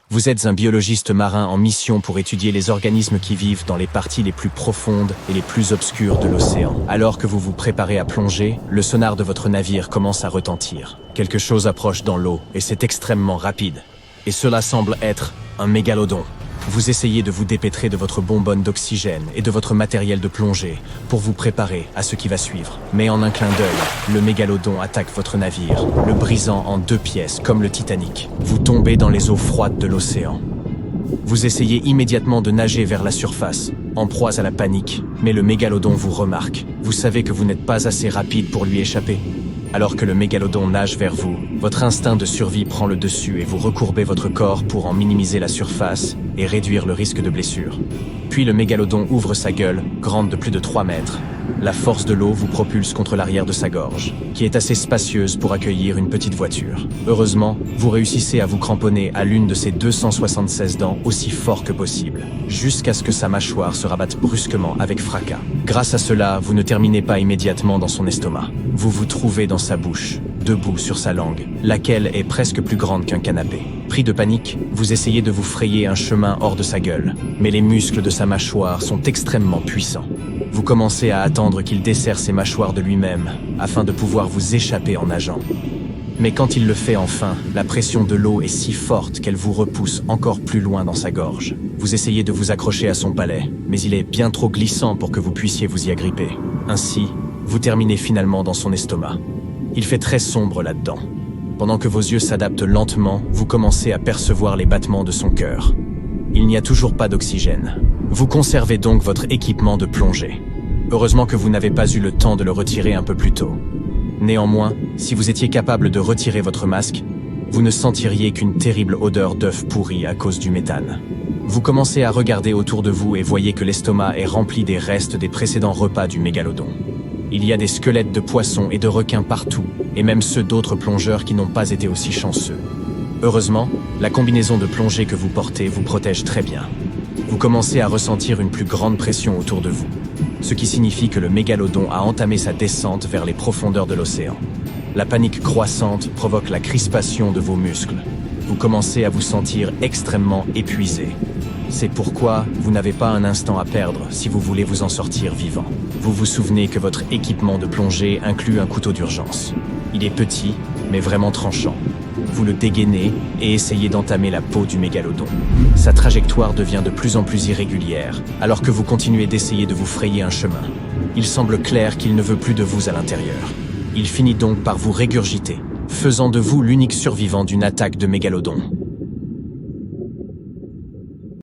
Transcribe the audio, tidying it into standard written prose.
Vous êtes un biologiste marin en mission pour étudier les organismes qui vivent dans les parties les plus profondes et les plus obscures de l'océan. Alors que vous vous préparez à plonger, le sonar de votre navire commence à retentir. Quelque chose approche dans l'eau et c'est extrêmement rapide. Et cela semble être un mégalodon. Vous essayez de vous dépêtrer de votre bonbonne d'oxygène et de votre matériel de plongée pour vous préparer à ce qui va suivre. Mais en un clin d'œil, le mégalodon attaque votre navire, le brisant en 2 pièces comme le Titanic. Vous tombez dans les eaux froides de l'océan. Vous essayez immédiatement de nager vers la surface, en proie à la panique, mais le mégalodon vous remarque. Vous savez que vous n'êtes pas assez rapide pour lui échapper. Alors que le mégalodon nage vers vous, votre instinct de survie prend le dessus et vous recourbez votre corps pour en minimiser la surface et réduire le risque de blessure. Puis le mégalodon ouvre sa gueule, grande de plus de 3 mètres. La force de l'eau vous propulse contre l'arrière de sa gorge, qui est assez spacieuse pour accueillir une petite voiture. Heureusement, vous réussissez à vous cramponner à l'une de ses 276 dents aussi fort que possible, jusqu'à ce que sa mâchoire se rabatte brusquement avec fracas. Grâce à cela, vous ne terminez pas immédiatement dans son estomac. Vous vous trouvez dans sa bouche, debout sur sa langue, laquelle est presque plus grande qu'un canapé. Pris de panique, vous essayez de vous frayer un chemin hors de sa gueule, mais les muscles de sa mâchoire sont extrêmement puissants. Vous commencez à attendre qu'il desserre ses mâchoires de lui-même, afin de pouvoir vous échapper en nageant. Mais quand il le fait enfin, la pression de l'eau est si forte qu'elle vous repousse encore plus loin dans sa gorge. Vous essayez de vous accrocher à son palais, mais il est bien trop glissant pour que vous puissiez vous y agripper. Ainsi, vous terminez finalement dans son estomac. Il fait très sombre là-dedans. Pendant que vos yeux s'adaptent lentement, vous commencez à percevoir les battements de son cœur. Il n'y a toujours pas d'oxygène. Vous conservez donc votre équipement de plongée. Heureusement que vous n'avez pas eu le temps de le retirer un peu plus tôt. Néanmoins, si vous étiez capable de retirer votre masque, vous ne sentiriez qu'une terrible odeur d'œuf pourri à cause du méthane. Vous commencez à regarder autour de vous et voyez que l'estomac est rempli des restes des précédents repas du mégalodon. Il y a des squelettes de poissons et de requins partout, et même ceux d'autres plongeurs qui n'ont pas été aussi chanceux. Heureusement, la combinaison de plongée que vous portez vous protège très bien. Vous commencez à ressentir une plus grande pression autour de vous, ce qui signifie que le mégalodon a entamé sa descente vers les profondeurs de l'océan. La panique croissante provoque la crispation de vos muscles. Vous commencez à vous sentir extrêmement épuisé. C'est pourquoi vous n'avez pas un instant à perdre si vous voulez vous en sortir vivant. Vous vous souvenez que votre équipement de plongée inclut un couteau d'urgence. Il est petit, mais vraiment tranchant. Vous le dégainez et essayez d'entamer la peau du mégalodon. Sa trajectoire devient de plus en plus irrégulière, alors que vous continuez d'essayer de vous frayer un chemin. Il semble clair qu'il ne veut plus de vous à l'intérieur. Il finit donc par vous régurgiter, faisant de vous l'unique survivant d'une attaque de mégalodon.